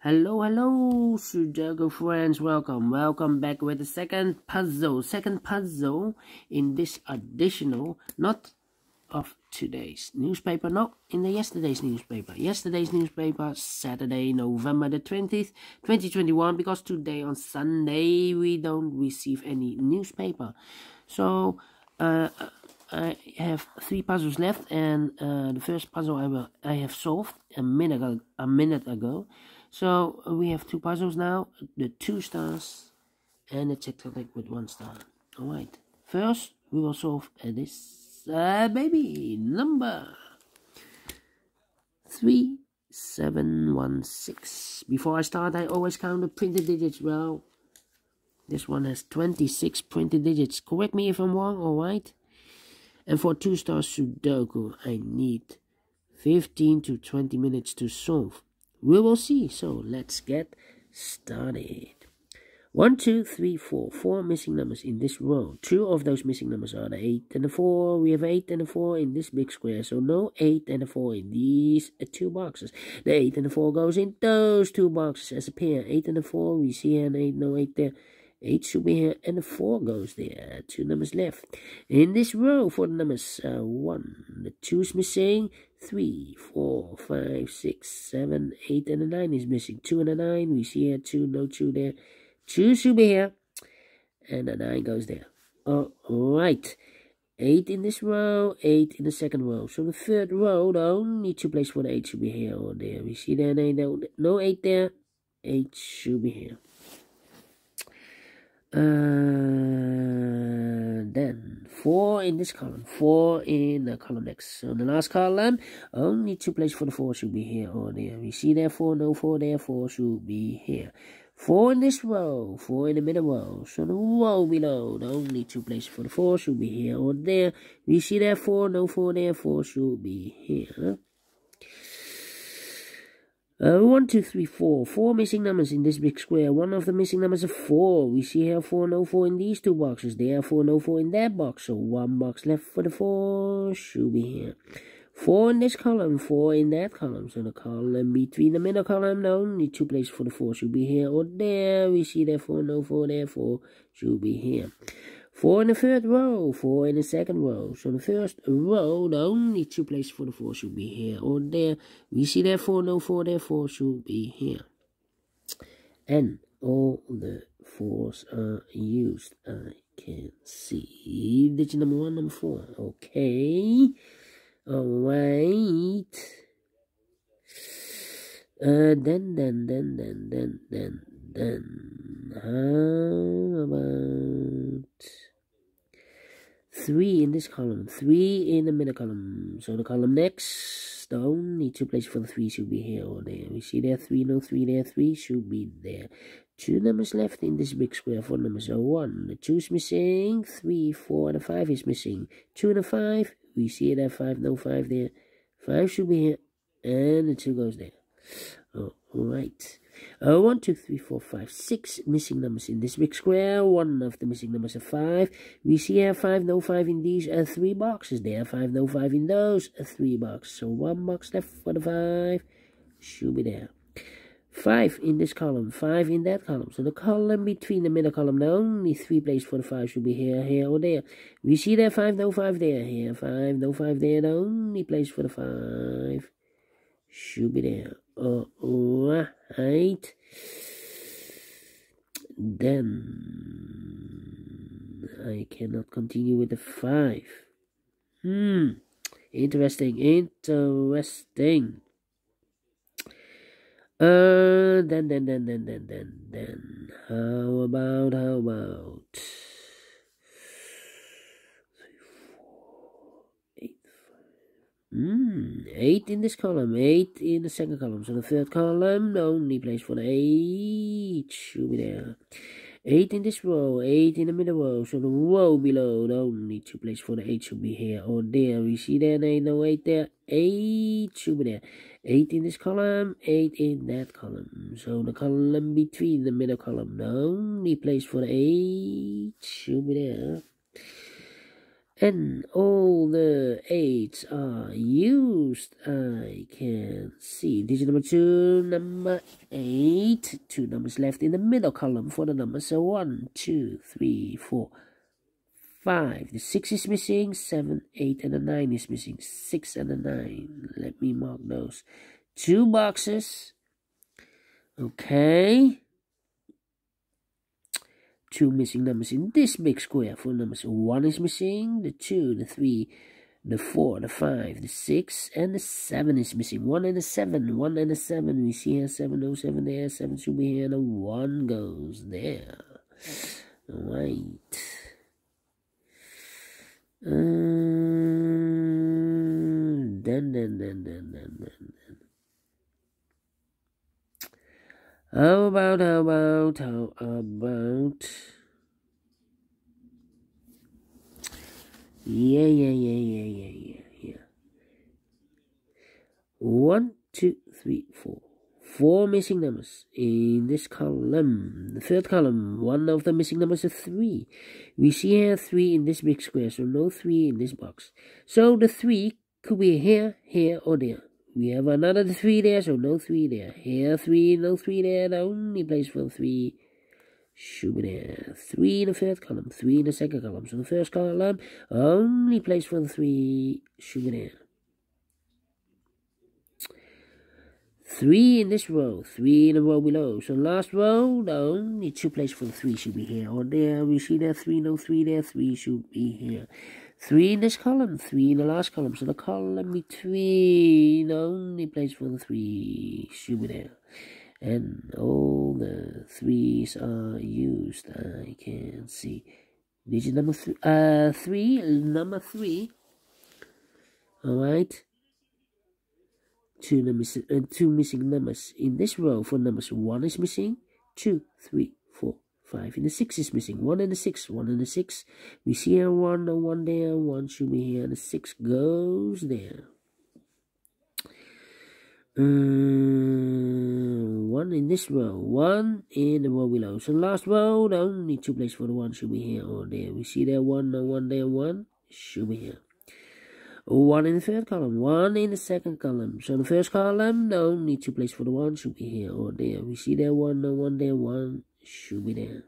Hello, Sudoku friends. Welcome back with the second puzzle in this additional, not of today's newspaper, no, in the yesterday's newspaper. Saturday, November the 20th, 2021, because today on Sunday we don't receive any newspaper. So, I have 3 puzzles left, and the first puzzle I have solved a minute ago. So we have 2 puzzles now, the 2 stars and the tectonic with 1 star. Alright, first we will solve this baby number 3716. Before I start, I always count the printed digits. Well, this one has 26 printed digits. Correct me if I'm wrong, alright? And for 2 stars Sudoku, I need 15 to 20 minutes to solve. We will see, so let's get started. 1, 2, 3, 4. 4 missing numbers in this row. 2 of those missing numbers are the 8 and the 4. We have 8 and the 4 in this big square, so no 8 and the 4 in these 2 boxes. The 8 and the 4 goes in those 2 boxes as a pair. 8 and the 4, we see here an 8, no 8 there. 8 should be here, and the 4 goes there. 2 numbers left. In this row, for the numbers 1, the 2 is missing. 3, 4, 5, 6, 7, 8, and the 9 is missing. 2 and the 9, we see here 2, no 2 there. 2 should be here, and the 9 goes there. Alright. 8 in this row, 8 in the second row. So the third row, the only 2 places for the 8 should be here or there. We see there, no 8 there. 8 should be here. Then 4 in this column, 4 in the column next. So the last column, only 2 places for the 4 should be here or there. We see there 4, no 4 there, 4 should be here. 4 in this row, 4 in the middle row. So the row below, the only 2 places for the 4 should be here or there. We see there 4, no 4 there, 4 should be here. 1, 2, 3, 4. 4 missing numbers in this big square. One of the missing numbers is 4. We see here 4, no 4 in these 2 boxes. There 4, no 4 in that box. So 1 box left for the 4 should be here. 4 in this column, 4 in that column. So the column between the middle column, the only 2 places for the 4 should be here or there. We see there 4, no 4 there, 4 should be here. 4 in the third row, 4 in the second row. So the first row, the only 2 places for the 4 should be here or there. We see there 4, no 4 there, 4 should be here. And all the 4s are used. I can see digit number 1, number 4. Okay. Alright. Then how about 3 in this column, 3 in the middle column. So the column next, the only 2 places for the 3 should be here or there. We see there 3, no 3 there, 3 should be there. 2 numbers left in this big square. 4 numbers are 1. The 2 is missing, 3, 4, and the 5 is missing. 2 and the 5, we see there 5, no 5 there. 5 should be here, and the 2 goes there. Alright. 1, 2, 3, 4, 5, 6 missing numbers in this big square. One of the missing numbers is 5. We see here 5, no 5 in these 3 boxes. There 5, no 5 in those 3 boxes. So 1 box left for the 5 should be there. 5 in this column, 5 in that column. So the column between the middle column, the only 3 places for the 5 should be here, here, or there. We see there 5, no 5 there. Here 5, no 5 there. The only place for the 5 should be there. Alright. Then I cannot continue with the 5. Interesting. Then how about 8 in this column, 8 in the second column. So the third column, the only place for the 8 should be there. 8 in this row, 8 in the middle row. So the row below, the only 2 places for the 8 should be here or there. We see there, no 8 there. 8 should be there. 8 in this column, 8 in that column. So the column between the middle column, the only place for the 8 should be there. And all the 8s are used. I can see digit number 2, number 8. 2 numbers left in the middle column for the numbers. So 1, 2, 3, 4, 5. The 6 is missing. 7, 8, and the 9 is missing. 6 and the 9. Let me mark those 2 boxes. Okay. 2 missing numbers in this big square. 4 numbers. 1 is missing. The 2, the 3, the 4, the 5, the 6, and the 7 is missing. 1 and the 7. 1 and the 7. We see here 7, no 7 there. 7 should be here. And the 1 goes there. Alright. Then. How about yeah. 1, 2, 3, 4. 4 missing numbers in this column. The third column, one of the missing numbers is 3. We see here 3 in this big square, so no 3 in this box. So the 3 could be here, or there. We have another 3 there, so no 3 there. Here 3, no 3 there. The only place for 3 should be there. 3 in the third column, 3 in the second column. So the first column, only place for the 3 should be there. 3 in this row, 3 in the row below. So last row, the only 2 places for the 3 should be here or there. We see there 3, no 3 there, 3 should be here. 3 in this column, 3 in the last column. So the column between, the only place for the 3 should be there. And all the 3s are used. I can see. Digit number 3, number 3. Alright. 2 missing numbers in this row. For numbers 1 is missing, 2, 3, 4, 5. And the 6 is missing. 1 and the 6, 1 and the 6. We see here 1, no 1 there, 1 should be here, and the 6 goes there. 1 in this row, 1 in the row below. So last row, the only 2 places for the 1 should be here or there. We see there 1, no 1 there, 1 should be here. 1 in the third column, 1 in the second column. So the first column, the only 2 places for the 1 should be here or there. We see there 1, no 1 there, 1 should be there.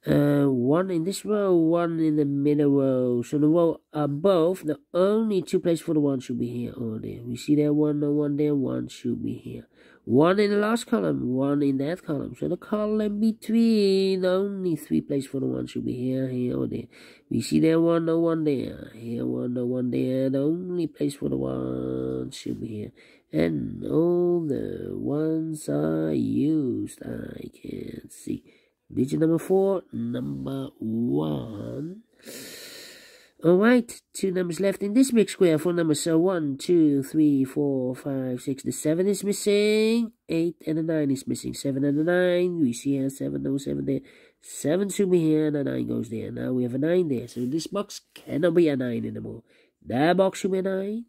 1 in this row, 1 in the middle row. So the row above, the only 2 places for the 1 should be here or there. We see there 1, no 1 there, 1 should be here. 1 in the last column, 1 in that column. So the column between, only 3 places for the 1 should be here, or there. We see there 1, no 1 there. Here 1, no 1 there. The only place for the 1 should be here. And all the 1s are used. I can see. Digit number 4, number 1. Alright, 2 numbers left in this big square. 4 numbers. So 1, 2, 3, 4, 5, 6. The 7 is missing. 8 and the 9 is missing. 7 and the 9. We see here 7, no 7 there. 7 should be here and the 9 goes there. Now we have a 9 there. So this box cannot be a 9 anymore. That box should be a 9.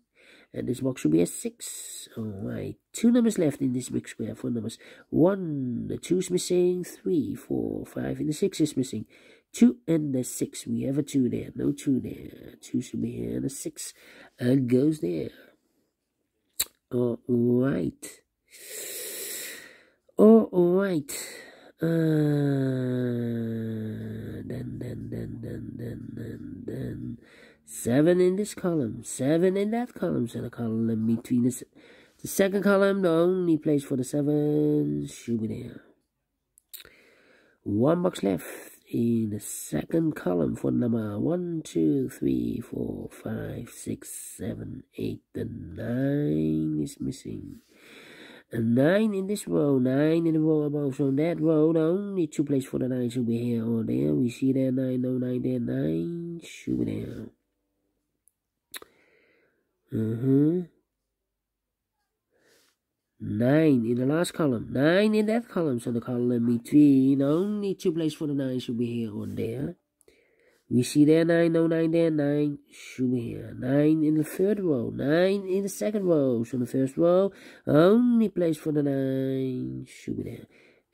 And this box should be a 6. Alright. 2 numbers left in this big square. 4 numbers. 1, the 2 is missing. 3, 4, 5, and the 6 is missing. 2 and the 6. We have a 2 there. No 2 there. 2 should be here. And the 6 goes there. Alright. Alright. Then 7 in this column, 7 in that column. So the column between the second column, the only place for the 7 should be there. 1 box left in the second column for number 1, 2, 3, 4, 5, 6, 7, 8. The 9 is missing. A 9 in this row, 9 in the row above. So in that row, the only 2 places for the 9 should be here or there. We see there 9, no 9 there, 9 should be there. 9 in the last column, 9 in that column. So the column between, only 2 places for the 9 should be here or there. We see there 9, no 9 there, 9 should be here. 9 in the third row, 9 in the second row. So the first row, only place for the 9 should be there.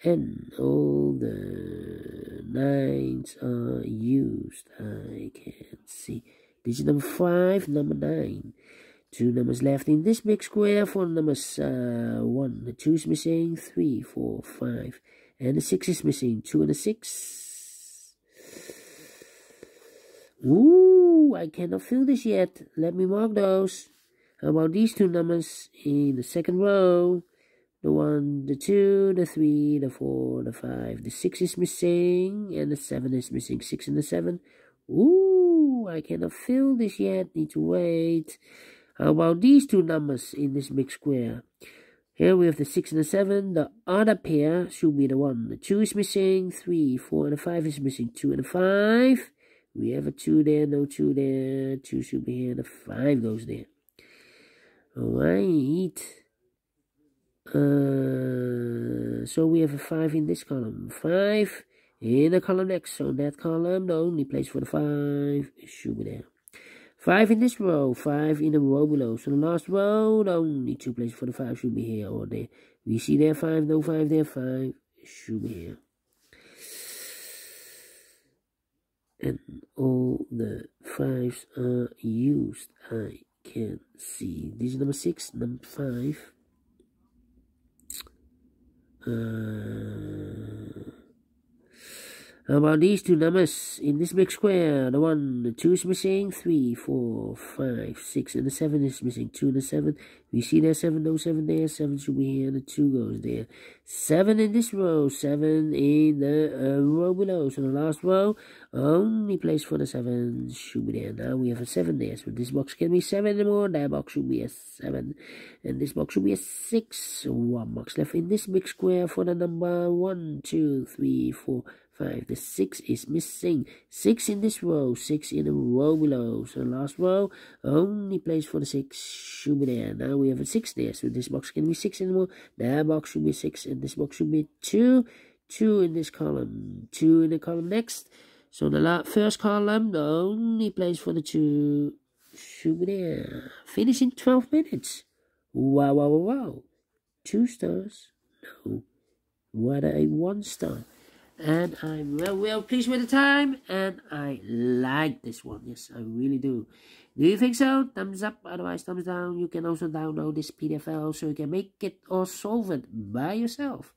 And all the 9s are used. I can't see. Digit number 5, number 9. 2 numbers left in this big square. 4 numbers 1. The 2 is missing. 3, 4, 5. And the 6 is missing. 2 and a 6. Ooh, I cannot fill this yet. Let me mark those. How about these 2 numbers in the second row? The 1, the 2, the 3, the 4, the 5. The 6 is missing. And the 7 is missing. 6 and the 7. Ooh, I cannot fill this yet. Need to wait. How about these 2 numbers in this big square? Here we have the 6 and the 7. The other pair should be the 1. The 2 is missing. 3, 4, and the 5 is missing. 2 and the 5. We have a 2 there, no 2 there. 2 should be here. The 5 goes there. Alright. So we have a 5 in this column. 5 in the column next. So that column, the only place for the 5 should be there. 5 in this row, 5 in the row below. So the last row, the only 2 places for the 5 should be here or there. We see there 5, no 5 there, 5 should be here. And all the 5s are used. I can see. This is number 6, number 5. How about these 2 numbers in this big square? The 1, the 2 is missing. 3, 4, 5, 6, and the 7 is missing. 2 and the 7. We see there 7, no 7 there. 7 should be here. The 2 goes there. 7 in this row. 7 in the row below. So the last row, only place for the 7 should be there. Now we have a 7 there. So this box can be 7 anymore. That box should be a 7. And this box should be a 6. So 1 box left in this big square for the number 1, 2, 3, 4, 5. The 6 is missing. 6 in this row. 6 in the row below. So the last row, only place for the 6 should be there. Now we have a 6 there. So this box can be 6 anymore. That box should be 6. And this box should be 2. 2 in this column. 2 in the column next. So the first column, the only place for the 2 should be there. Finish in 12 minutes. Wow, wow, wow, wow. 2 stars. No. What a 1 star. And I'm well pleased with the time, and I like this one. Yes, I really do. Do you think so? Thumbs up, otherwise thumbs down. You can also download this PDF file so you can make it or solve it by yourself.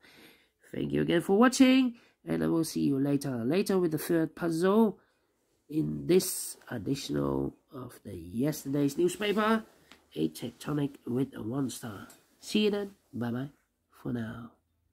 Thank you again for watching, and I will see you later with the 3rd puzzle in this additional of the yesterday's newspaper, a tectonic with a 1 star. See you then. Bye bye for now.